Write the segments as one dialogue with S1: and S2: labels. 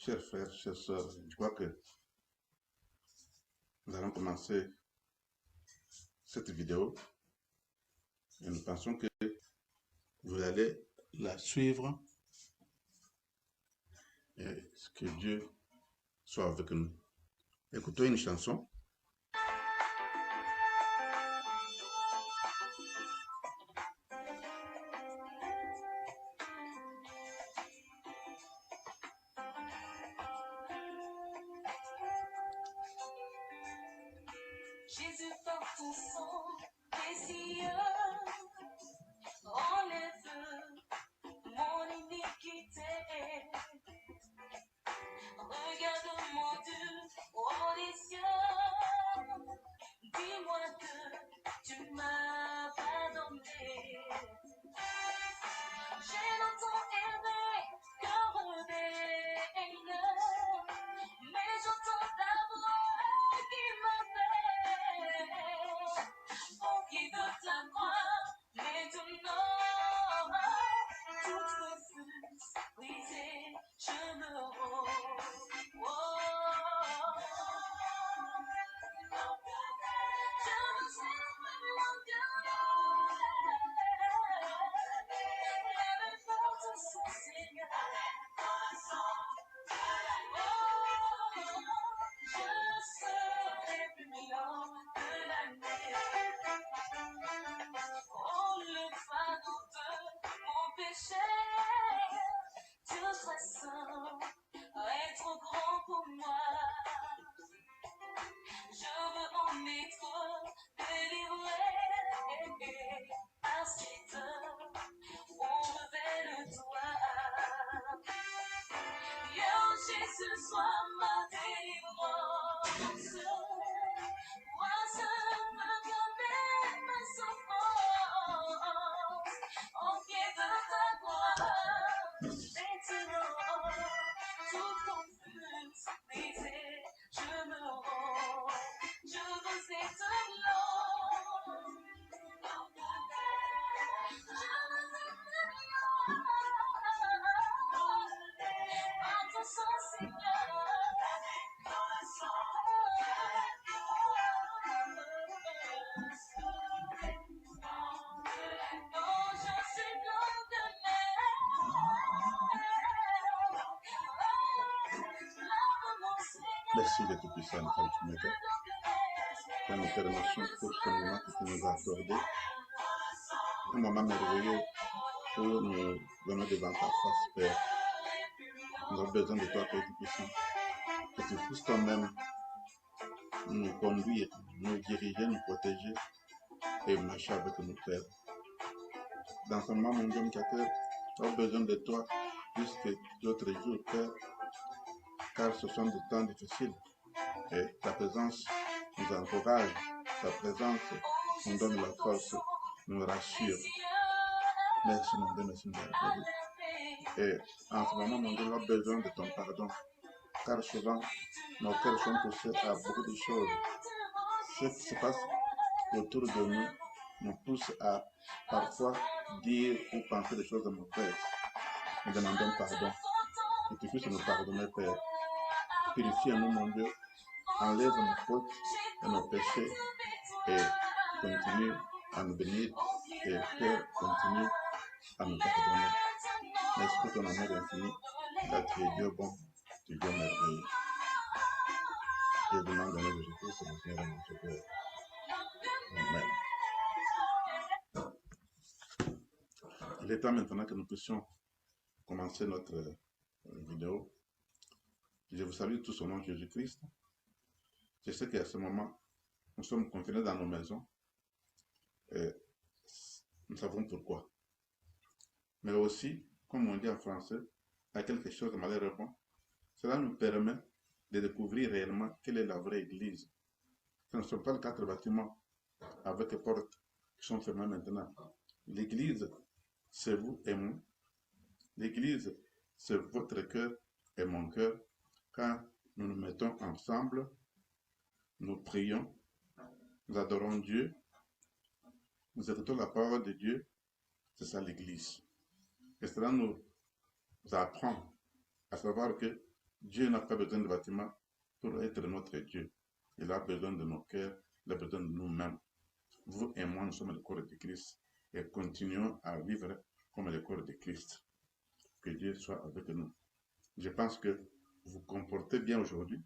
S1: Chers frères, chères sœurs, je crois que nous allons commencer cette vidéo et nous pensons que vous allez la suivre et que Dieu soit avec nous. Écoutons une chanson.
S2: Jésus par ton sang précieux enlève mon iniquité. Regarde mon Dieu, oh les cieux, dis-moi que tu m'as pardonné. J'ai longtemps aimé, cœur rebelle, mais j'entends ta voix qui m'appelle. Au pied de ta croix, maintenant, toute refuse brisée, je me rends. Je me sers mon cœur. Les portes sont Seigneur. Je serai plus blanc que la neige. Oh, le fardeau de mon péché, Dieu soit saint, est trop grand pour moi. Je veux en être délivré à cette heure. Oh, révèle-toi. Yo, Jésus, sois ma délivrance. Moi seul me connais ma souffrance. Au pied de ta croix, maintenant, toute confuse, brisée, je me rends. Je veux être blanc. Je veux être blanc. Par ton sang, Seigneur. Oh, je suis blanc de
S1: Merci d'être puissant, Père Maître. Père, nous te remercions pour ce moment que tu nous as accordé. Un moment merveilleux où nous venons devant ta face, Père. Nous avons besoin de toi, Père puissant. Que tu puisses toi-même nous conduire, nous diriger, nous protéger et marcher avec nous, Père. Dans ce moment, mon Dieu, mon Créateur, nous avons besoin de toi plus que d'autres jours, Père, car ce sont des temps difficiles. Et ta présence nous encourage, ta présence nous donne la force, nous rassure. Merci, mon Dieu, merci, mon Dieu. Et en ce moment, mon Dieu, nous avons besoin de ton pardon, car souvent, nos cœurs sont poussés à beaucoup de choses. Ce qui se passe autour de nous nous pousse à parfois dire ou penser des choses mauvaises. Nous demandons pardon. Que tu puisses nous pardonner, Père. Purifie-nous, mon Dieu. Enlève nos fautes et nos péchés et continue à nous bénir et Père, continue à nous pardonner. Merci pour ton amour infini, car tu es Dieu bon, tu es Dieu merveilleux. Je demande au nom de Jésus, c'est le Seigneur mon Sauveur. Amen. Il est temps maintenant que nous puissions commencer notre vidéo. Je vous salue tous au nom de Jésus-Christ. Je sais qu'à ce moment, nous sommes confinés dans nos maisons. Et nous savons pourquoi. Mais aussi, comme on dit en français, il y a quelque chose de malheureusement. Cela nous permet de découvrir réellement quelle est la vraie église. Ce ne sont pas les 4 bâtiments avec les portes qui sont fermées maintenant. L'église, c'est vous et moi. L'église, c'est votre cœur et mon cœur. Quand nous nous mettons ensemble, nous prions, nous adorons Dieu, nous écoutons la parole de Dieu, c'est ça l'église. Et cela nous apprend à savoir que Dieu n'a pas besoin de bâtiments pour être notre Dieu. Il a besoin de nos cœurs, il a besoin de nous-mêmes. Vous et moi, nous sommes le corps de Christ et continuons à vivre comme le corps de Christ. Que Dieu soit avec nous. Je pense que vous vous comportez bien aujourd'hui.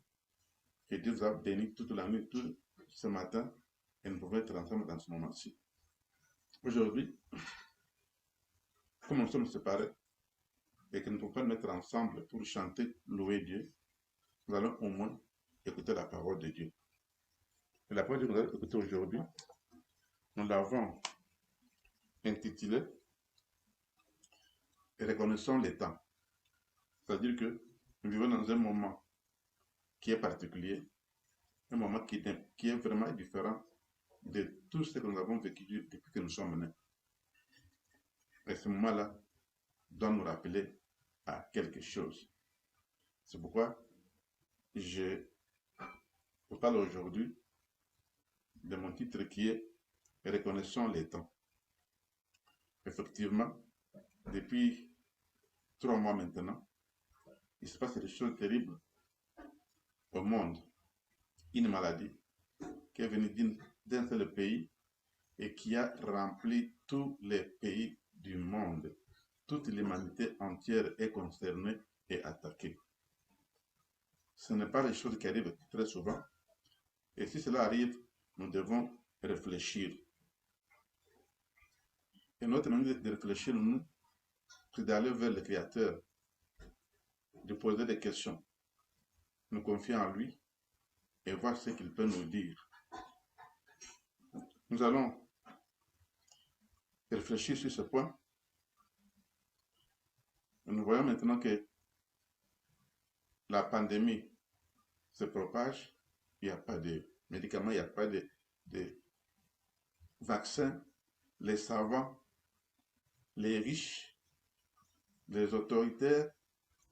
S1: Que Dieu vous a béni toute la nuit, tout ce matin, et nous pouvons être ensemble dans ce moment-ci. Aujourd'hui, comme nous sommes séparés et que nous ne pouvons pas nous mettre ensemble pour chanter, louer Dieu, nous allons au moins écouter la parole de Dieu. Et la parole de Dieu que nous allons écouter aujourd'hui, nous l'avons intitulée Reconnaissons les temps. C'est-à-dire que nous vivons dans un moment qui est particulier, un moment qui est vraiment différent de tout ce que nous avons vécu depuis que nous sommes nés. Et ce moment-là doit nous rappeler à quelque chose. C'est pourquoi je vous parle aujourd'hui de mon titre qui est Reconnaissons les temps. Effectivement, depuis 3 mois maintenant, il se passe des choses terribles au monde. Une maladie qui est venue d'un seul pays et qui a rempli tous les pays du monde. Toute l'humanité entière est concernée et attaquée. Ce n'est pas les choses qui arrivent très souvent. Et si cela arrive, nous devons réfléchir. Et notre manière de réfléchir, nous, c'est d'aller vers le Créateur, de poser des questions, nous confier en lui et voir ce qu'il peut nous dire. Nous allons réfléchir sur ce point. Nous voyons maintenant que la pandémie se propage, il n'y a pas de médicaments, il n'y a pas de vaccins. Les savants, les riches, les autoritaires,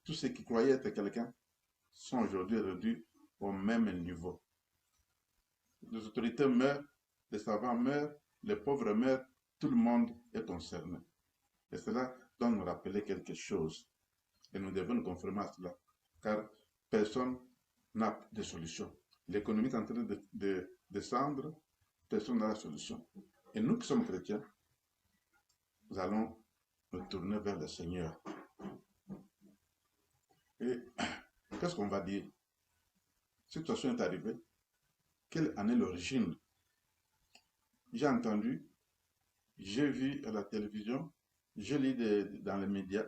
S1: tous ceux qui croyaient être quelqu'un sont aujourd'hui réduits au même niveau. Les autorités meurent, les savants meurent, les pauvres meurent, tout le monde est concerné. Et cela doit nous rappeler quelque chose. Et nous devons nous conformer à cela, car personne n'a de solution. L'économie est en train de descendre, personne n'a la solution. Et nous qui sommes chrétiens, nous allons nous tourner vers le Seigneur. Et qu'est-ce qu'on va dire? Cette situation est arrivée. Quelle en est l'origine? J'ai entendu, j'ai vu à la télévision, j'ai lu dans les médias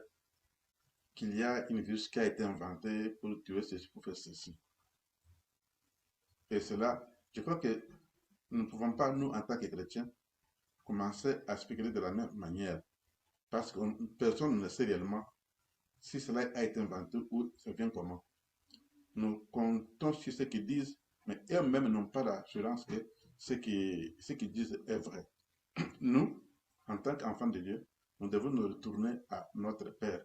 S1: qu'il y a une virus qui a été inventée pour tuer ceci, pour faire ceci. Et cela, je crois que nous ne pouvons pas, nous, en tant que chrétiens, commencer à spéculer de la même manière. Parce que personne ne sait réellement si cela a été inventé ou ça vient comment. Nous comptons sur ce qu'ils disent, mais eux-mêmes n'ont pas l'assurance que ce qu'ils disent est vrai. Nous, en tant qu'enfants de Dieu, nous devons nous retourner à notre Père,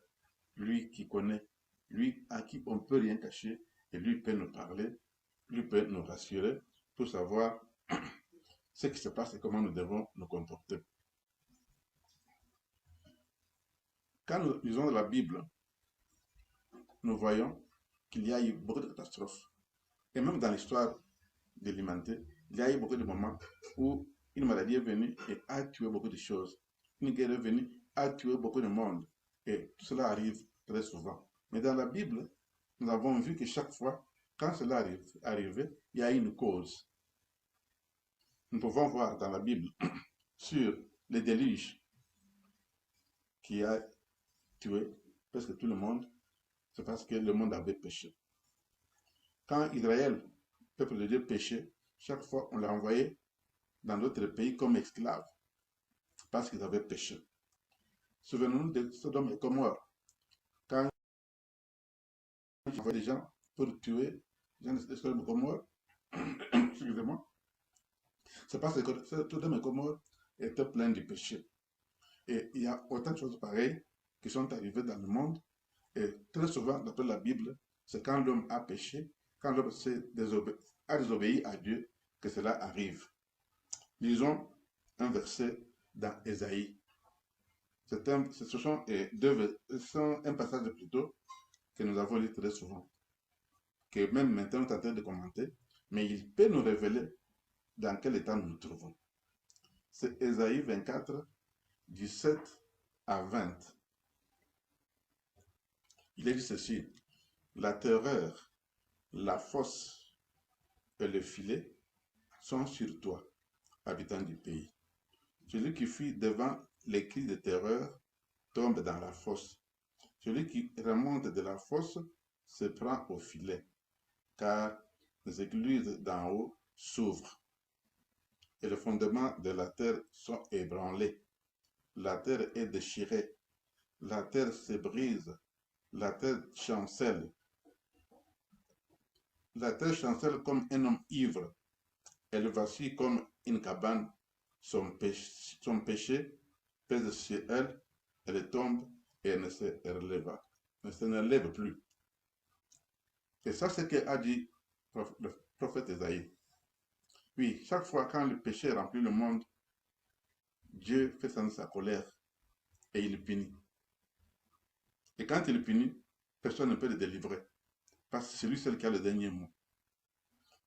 S1: lui qui connaît, lui à qui on ne peut rien cacher, et lui peut nous parler, lui peut nous rassurer pour savoir ce qui se passe et comment nous devons nous comporter. Quand nous lisons la Bible, nous voyons qu'il y a eu beaucoup de catastrophes. Et même dans l'histoire de l'humanité, il y a eu beaucoup de moments où une maladie est venue et a tué beaucoup de choses. Une guerre est venue, a tué beaucoup de monde. Et tout cela arrive très souvent. Mais dans la Bible, nous avons vu que chaque fois, quand cela arrivait, il y a une cause. Nous pouvons voir dans la Bible sur le déluge qui a tué presque tout le monde, c'est parce que le monde avait péché. Quand Israël, peuple de Dieu, péchait, chaque fois on l'a envoyé dans d'autres pays comme esclaves, parce qu'ils avaient péché. Souvenons-nous de Sodome et Gomorrhe. Quand ils envoyaient des gens pour tuer les gens de Sodome et Gomorrhe, excusez-moi, c'est parce que Sodome et Gomorrhe étaient pleins de péché. Et il y a autant de choses pareilles qui sont arrivées dans le monde. Et très souvent, d'après la Bible, c'est quand l'homme a péché, quand l'homme a désobéi à Dieu, que cela arrive. Lisons un verset dans Ésaïe. Ce sont un passage plutôt que nous avons lu très souvent. que même maintenant on est en train de commenter, mais il peut nous révéler dans quel état nous nous trouvons. C'est Ésaïe 24, 17 à 20. Il est dit ceci: la terreur, la fosse et le filet sont sur toi, habitant du pays. Celui qui fuit devant les cris de terreur tombe dans la fosse. Celui qui remonte de la fosse se prend au filet, car les écluses d'en haut s'ouvrent et les fondements de la terre sont ébranlés. La terre est déchirée, la terre se brise, la terre chancelle. La terre chancelle comme un homme ivre, elle vacille comme une cabane. Son péché pèse sur elle, elle tombe et elle ne se relève plus. Et ça, c'est ce qu'a dit le prophète Ésaïe. Oui, chaque fois quand le péché remplit le monde, Dieu fait sans sa colère et il punit. Et quand il punit, personne ne peut le délivrer, parce que c'est lui seul qui a le dernier mot.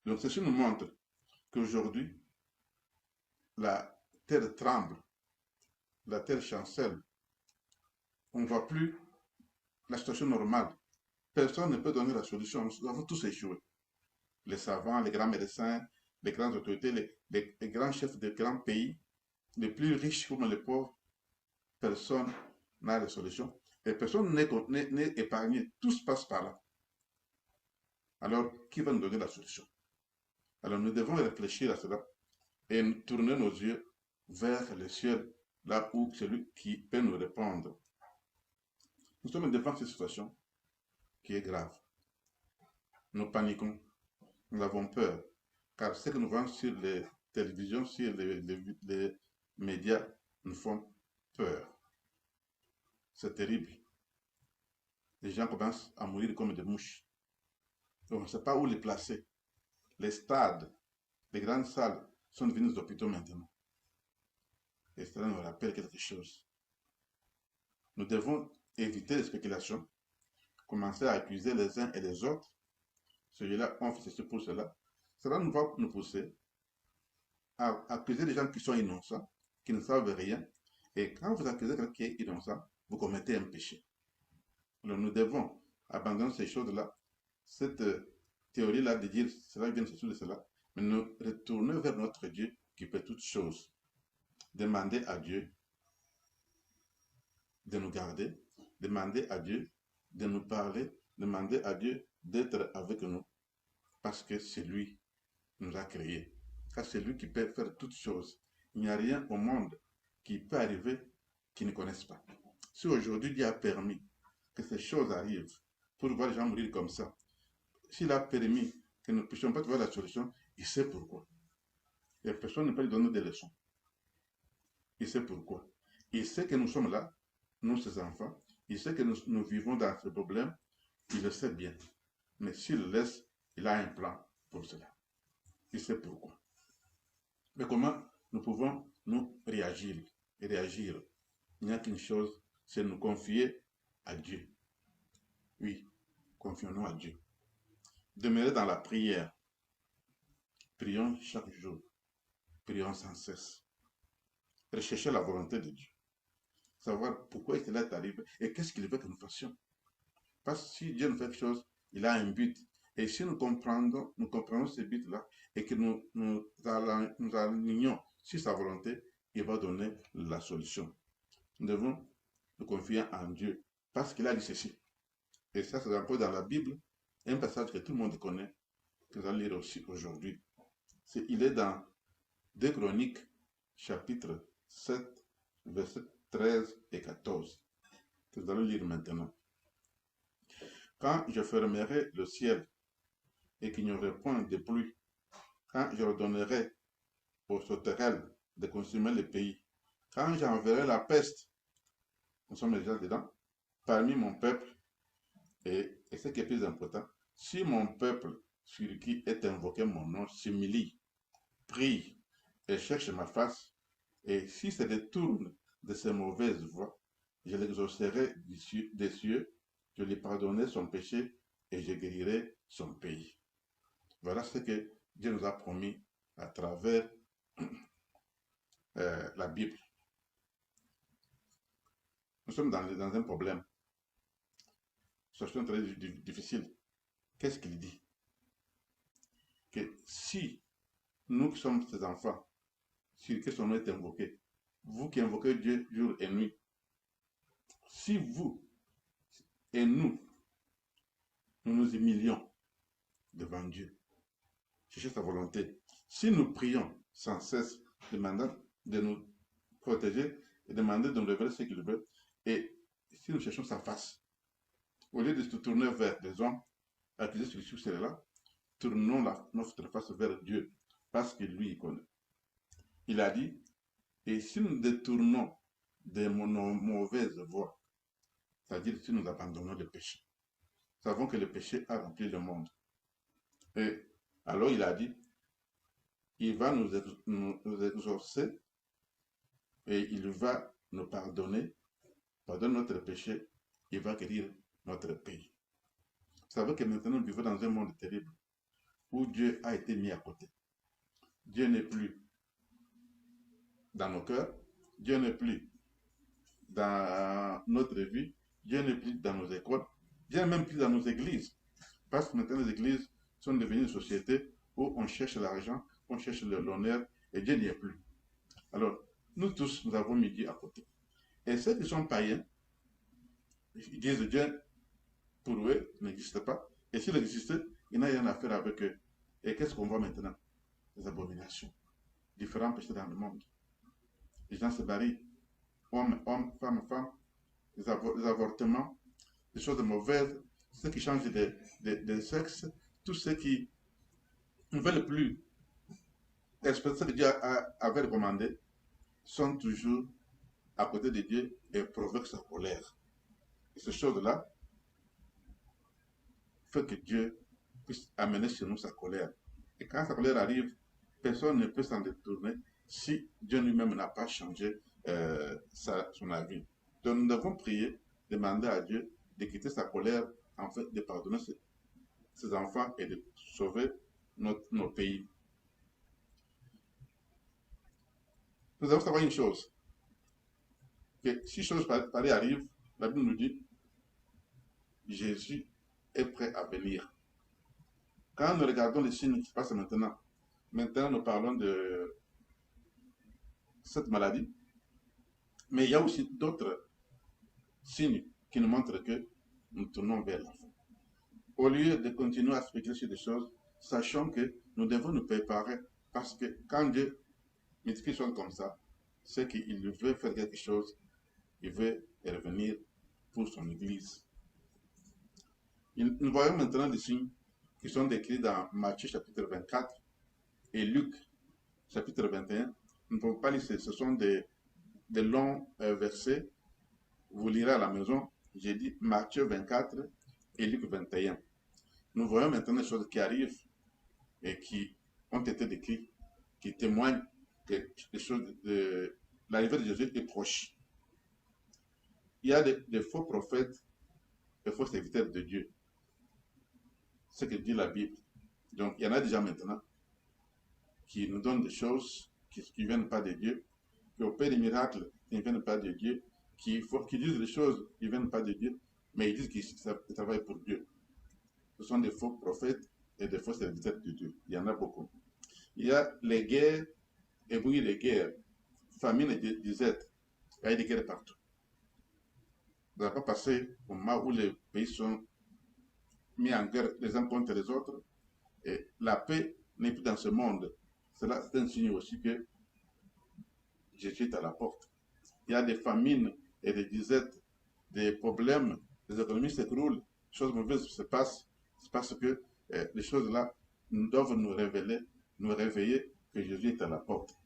S1: Donc ceci nous montre qu'aujourd'hui, la terre tremble, la terre chancelle. On ne voit plus la situation normale. Personne ne peut donner la solution. Nous avons tous échoué. Les savants, les grands médecins, les grandes autorités, les grands chefs de grands pays, les plus riches comme les pauvres, personne n'a de solution. Et personne n'est épargné. Tout se passe par là. Alors, qui va nous donner la solution? Alors, nous devons réfléchir à cela et tourner nos yeux vers le ciel, là où celui qui peut nous répondre. Nous sommes devant cette situation qui est grave. Nous paniquons, nous avons peur, car ce que nous voyons sur les télévisions, sur les médias, nous font peur. C'est terrible. Les gens commencent à mourir comme des mouches. Donc, on ne sait pas où les placer. Les stades, les grandes salles sont devenues des hôpitaux maintenant. Et cela nous rappelle quelque chose. Nous devons éviter les spéculations, commencer à accuser les uns et les autres. Celui-là, on fait ceci pour cela. Cela nous va nous pousser à accuser les gens qui sont innocents, qui ne savent rien. Et quand vous accusez quelqu'un qui est innocent, vous commettez un péché. Alors nous devons abandonner ces choses-là, cette théorie-là de dire cela vient de ceci, de cela, mais nous retourner vers notre Dieu qui peut toutes choses. Demander à Dieu de nous garder, demander à Dieu de nous parler, demander à Dieu d'être avec nous, parce que c'est lui qui nous a créés. Car c'est lui qui peut faire toutes choses. Il n'y a rien au monde qui peut arriver qu'il ne connaisse pas. Si aujourd'hui Dieu a permis que ces choses arrivent pour voir les gens mourir comme ça, s'il a permis que nous ne puissions pas trouver la solution, il sait pourquoi. Et personne ne peut lui donner des leçons. Il sait pourquoi. Il sait que nous sommes là, nous ses enfants. Il sait que nous vivons dans ce problème. Il le sait bien. Mais s'il le laisse, il a un plan pour cela. Il sait pourquoi. Mais comment nous pouvons nous réagir? Il n'y a qu'une chose, c'est nous confier à Dieu. Oui, confions-nous à Dieu. Demeurer dans la prière. Prions chaque jour. Prions sans cesse. Rechercher la volonté de Dieu. Savoir pourquoi cela est arrivé et qu'est-ce qu'il veut que nous fassions. Parce que si Dieu nous fait quelque chose, il a un but. Et si nous comprenons ce but-là et que nous alignons sur sa volonté, il va donner la solution. Nous devons nous confier en Dieu parce qu'il a dit ceci. Et ça, c'est encore dans la Bible, un passage que tout le monde connaît, que nous allons lire aussi aujourd'hui. Il est dans 2 Chroniques, chapitre 7, versets 13 et 14, que nous allons lire maintenant. Quand je fermerai le ciel et qu'il n'y aurait point de pluie, quand je ordonnerai aux sauterelles de consumer le pays, quand j'enverrai la peste, nous sommes déjà dedans, parmi mon peuple, et ce qui est plus important, si mon peuple sur qui est invoqué mon nom s'humilie, prie et cherche ma face, et si se détourne de ses mauvaises voies, je l'exaucerai des cieux, je lui pardonnerai son péché et je guérirai son pays. Voilà ce que Dieu nous a promis à travers la Bible. Nous sommes dans un problème. Situation très difficile. Qu'est-ce qu'il dit? Que si nous qui sommes ses enfants, si que son nom est invoqué, vous qui invoquez Dieu jour et nuit, si vous et nous nous humilions devant Dieu, chercher sa volonté, si nous prions sans cesse, demandant de nous protéger et demander de nous révéler ce qu'il veut, et si nous cherchons sa face, au lieu de se tourner vers les hommes, accuser celui-ci ou celui-là, tournons notre face vers Dieu, parce que lui, il connaît. Il a dit, et si nous détournons de nos mauvaises voies, c'est-à-dire si nous abandonnons le péché, nous savons que le péché a rempli le monde. Et alors il a dit, il va nous exaucer et il va nous pardonner notre péché, il va guérir notre pays. Vous savez que maintenant nous vivons dans un monde terrible où Dieu a été mis à côté. Dieu n'est plus dans nos cœurs, Dieu n'est plus dans notre vie, Dieu n'est plus dans nos écoles, Dieu n'est même plus dans nos églises. Parce que maintenant les églises sont devenues une société où on cherche l'argent, on cherche l'honneur, et Dieu n'y est plus. Alors, nous tous, nous avons mis Dieu à côté. Et ceux qui sont païens, ils disent Dieu, pour eux, n'existe pas. Et s'il existait, il n'a rien à faire avec eux. Et qu'est-ce qu'on voit maintenant? Des abominations. Différents péchés dans le monde. Les gens se marient, hommes, hommes, femmes, femmes, des avortements, des choses mauvaises, ceux qui changent de sexe, tous ceux qui ne veulent plus respecter ce que Dieu avait recommandé, sont toujours à côté de Dieu et provoquent sa colère. Et ces choses-là fait que Dieu puisse amener chez nous sa colère. Et quand sa colère arrive, personne ne peut s'en détourner si Dieu lui-même n'a pas changé son avis. Donc nous devons prier, demander à Dieu de quitter sa colère, en fait, de pardonner ses enfants et de sauver nos pays. Nous devons savoir une chose, que si chose pareille arrive, la Bible nous dit, Jésus est prêt à venir. Quand nous regardons les signes qui se passent maintenant nous parlons de cette maladie, mais il y a aussi d'autres signes qui nous montrent que nous tournons vers la fin. Au lieu de continuer à spéculer sur des choses, sachons que nous devons nous préparer parce que quand Dieu met des choses comme ça, c'est qu'il veut faire quelque chose, il veut revenir pour son Église. Nous voyons maintenant des signes qui sont décrits dans Matthieu chapitre 24 et Luc chapitre 21. Nous ne pouvons pas lire, ce sont des longs versets. Vous lirez à la maison. J'ai dit Matthieu 24 et Luc 21. Nous voyons maintenant des choses qui arrivent et qui ont été décrites, qui témoignent que l'arrivée de Jésus est proche. Il y a des faux prophètes, des faux serviteurs de Dieu. Ce que dit la Bible. Donc, il y en a déjà maintenant qui nous donnent des choses qui ne viennent pas de Dieu, qui opèrent des miracles qui ne viennent pas de Dieu, qui disent des choses qui ne viennent pas de Dieu, mais ils disent qu'ils travaillent pour Dieu. Ce sont des faux prophètes et des faux serviteurs de Dieu. Il y en a beaucoup. Il y a les guerres, et oui, les guerres, famine et disette. Il y a des guerres partout. Vous n'avez pas passé au moment où les pays sont mis en guerre les uns contre les autres, et la paix n'est plus dans ce monde. Cela, c'est un signe aussi que Jésus est à la porte. Il y a des famines et des disettes, des problèmes, les économies s'écroulent, des choses mauvaises se passent. C'est parce que les choses-là doivent nous révéler, nous réveiller que Jésus est à la porte.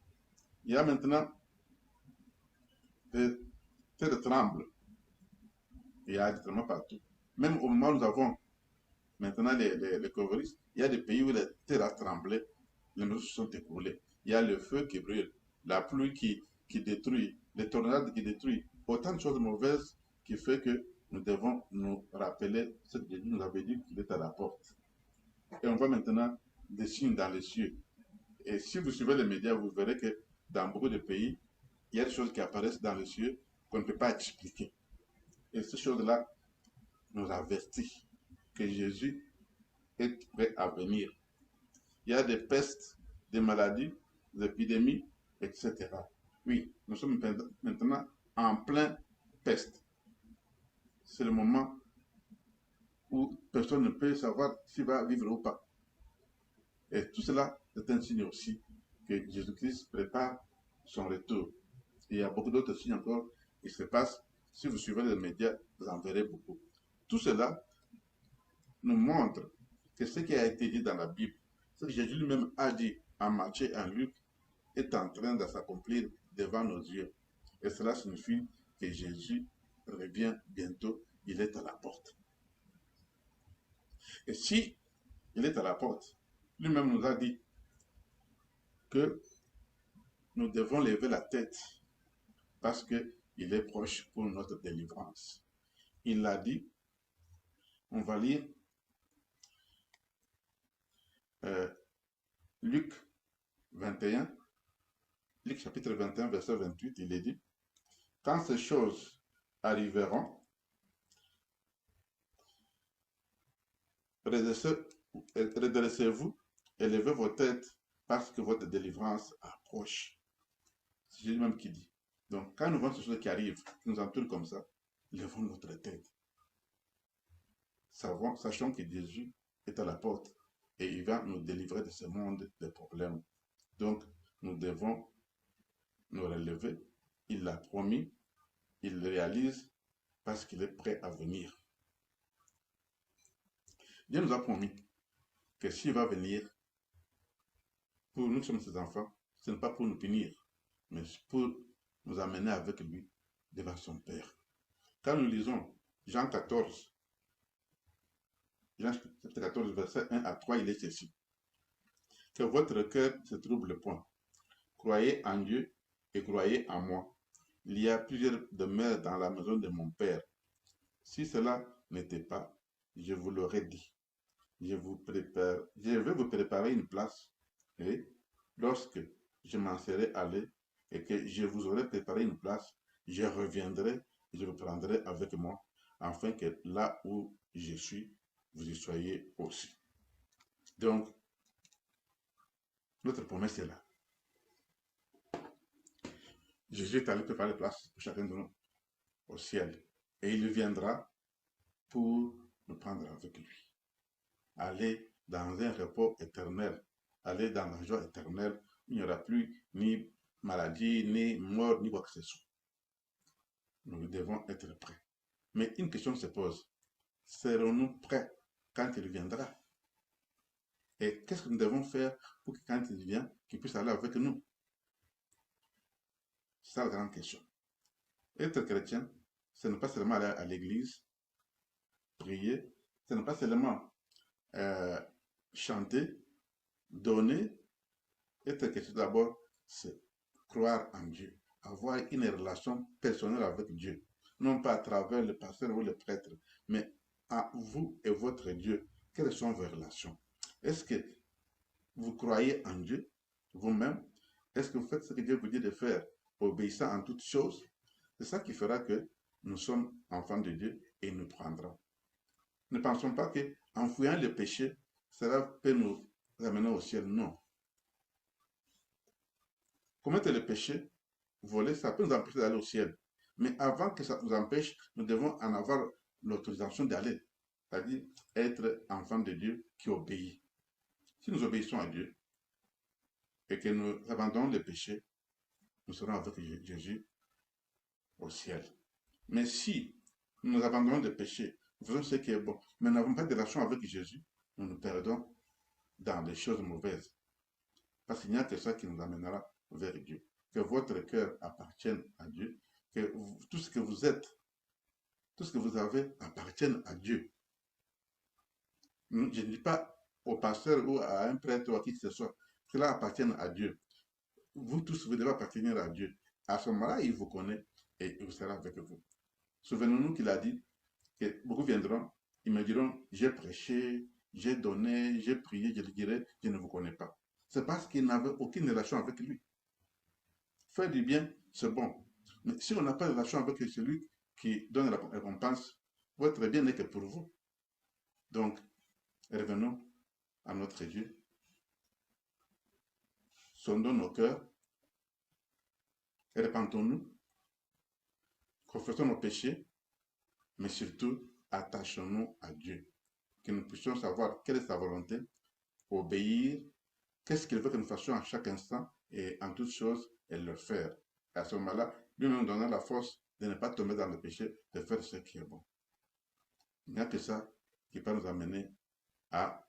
S1: Il y a maintenant des terres tremblent. Il y a des tremblements partout. Même au moment où nous avons maintenant les coronavirus, il y a des pays où les terres a tremblé, les maisons se sont écroulées. Il y a le feu qui brûle, la pluie qui détruit, les tornades qui détruisent. Autant de choses mauvaises qui fait que nous devons nous rappeler ce que Jésus nous avait dit qu'il est à la porte. Et on voit maintenant des signes dans les cieux. Et si vous suivez les médias, vous verrez que dans beaucoup de pays, il y a des choses qui apparaissent dans les cieux qu'on ne peut pas expliquer. Et ces choses-là nous avertissent que Jésus est prêt à venir. Il y a des pestes, des maladies, des épidémies, etc. Oui, nous sommes maintenant en plein peste. C'est le moment où personne ne peut savoir s'il va vivre ou pas. Et tout cela est un signe aussi que Jésus-Christ prépare son retour. Et il y a beaucoup d'autres signes encore qui se passent. Si vous suivez les médias, vous en verrez beaucoup. Tout cela nous montre que ce qui a été dit dans la Bible, ce que Jésus lui-même a dit en Matthieu et en Luc, est en train de s'accomplir devant nos yeux. Et cela signifie que Jésus revient bientôt, il est à la porte. Et si il est à la porte, lui-même nous a dit que nous devons lever la tête parce qu'il est proche pour notre délivrance. Il l'a dit, on va lire Luc 21, Luc chapitre 21, verset 28, il est dit, quand ces choses arriveront, redressez-vous et levez vos têtes parce que votre délivrance approche. C'est Jésus même qui dit. Donc, quand nous voyons ces choses qui arrivent, qui nous entourent comme ça, levons notre tête. Sachons que Jésus est à la porte et il va nous délivrer de ce monde de problèmes. Donc, nous devons nous relever. Il l'a promis, il le réalise parce qu'il est prêt à venir. Dieu nous a promis que s'il va venir, pour nous qui sommes ses enfants, ce n'est pas pour nous punir, mais pour nous amener avec lui devant son Père. Quand nous lisons Jean 14, verset 1 à 3, il est ceci. Que votre cœur ne se trouble point. Croyez en Dieu et croyez en moi. Il y a plusieurs demeures dans la maison de mon Père. Si cela n'était pas, je vous l'aurais dit. Je vais vous préparer une place, et lorsque je m'en serai allé et que je vous aurai préparé une place, je reviendrai et je vous prendrai avec moi, afin que là où je suis, vous y soyez aussi. Donc, notre promesse est là. Jésus est allé préparer la place pour chacun de nous au ciel, et il viendra pour nous prendre avec lui. Aller dans un repos éternel, aller dans la joie éternelle, il n'y aura plus ni maladie, ni mort, ni quoi que ce soit. Nous devons être prêts. Mais une question se pose, serons-nous prêts quand il viendra? Et qu'est-ce que nous devons faire pour que quand il vient, qu'il puisse aller avec nous? C'est ça la grande question. Être chrétien, ce n'est pas seulement aller à l'église, prier, ce n'est pas seulement chanter, donner. Être chrétien d'abord, c'est croire en Dieu, avoir une relation personnelle avec Dieu, non pas à travers le pasteur ou le prêtre, mais à vous et votre Dieu. Quelles sont vos relations? Est-ce que vous croyez en Dieu vous-même? Est-ce que vous faites ce que Dieu vous dit de faire, obéissant en toutes choses? C'est ça qui fera que nous sommes enfants de Dieu et il nous prendra. Ne pensons pas qu'en fuyant le péché, cela peut nous amener au ciel. Non. Commettre le péché, voler, ça peut nous empêcher d'aller au ciel. Mais avant que ça nous empêche, nous devons en avoir l'autorisation d'aller. C'est-à-dire être enfant de Dieu qui obéit. Si nous obéissons à Dieu et que nous abandonnons le péché, nous serons avec Jésus au ciel. Mais si nous abandonnons le péché, nous faisons ce qui est bon, mais nous n'avons pas de relation avec Jésus, nous nous perdons dans les choses mauvaises. Parce qu'il n'y a que ça qui nous amènera vers Dieu. Que votre cœur appartienne à Dieu, que tout ce que vous êtes, tout ce que vous avez appartienne à Dieu. Je ne dis pas au pasteur ou à un prêtre ou à qui que ce soit, cela appartient à Dieu. Vous tous, vous devez appartenir à Dieu. À ce moment-là, il vous connaît et il sera avec vous. Souvenons-nous qu'il a dit, que beaucoup viendront, ils me diront, j'ai prêché, j'ai donné, j'ai prié, je leur dirai, je ne vous connais pas. C'est parce qu'ils n'avaient aucune relation avec lui. Faire du bien, c'est bon. Mais si on n'a pas de relation avec celui qui donne la récompense, votre bien n'est que pour vous. Donc, revenons à notre Dieu. Sondons nos cœurs, répentons-nous, confessons nos péchés, mais surtout, attachons-nous à Dieu. Que nous puissions savoir quelle est sa volonté, obéir, qu'est-ce qu'il veut que nous fassions à chaque instant et en toutes choses, et le faire. Et à ce moment-là, lui-même nous donnera la force de ne pas tomber dans le péché, de faire ce qui est bon. Il n'y a que ça qui peut nous amener à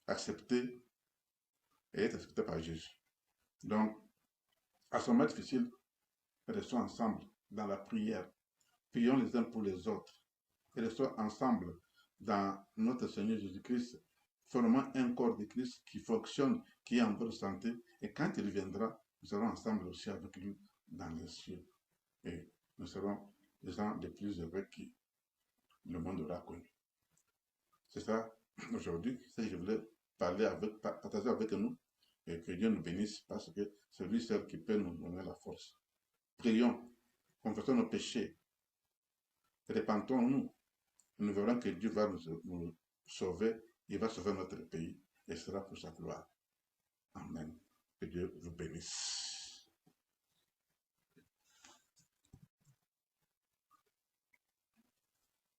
S1: accepter et être accepté par Jésus. Donc, à ce moment difficile, restons ensemble dans la prière. Prions les uns pour les autres. Et restons ensemble dans notre Seigneur Jésus-Christ. Formons un corps de Christ qui fonctionne, qui est en bonne santé. Et quand il viendra, nous serons ensemble aussi avec lui dans les cieux. Et nous serons les gens les plus heureux que le monde aura connus. C'est ça, aujourd'hui, c'est ce que je voulais partager avec nous. Et que Dieu nous bénisse parce que c'est lui seul qui peut nous donner la force. Prions, confessons nos péchés, répentons-nous. Nous verrons que Dieu va nous sauver, il va sauver notre pays et ce sera pour sa gloire. Amen. Que Dieu vous bénisse.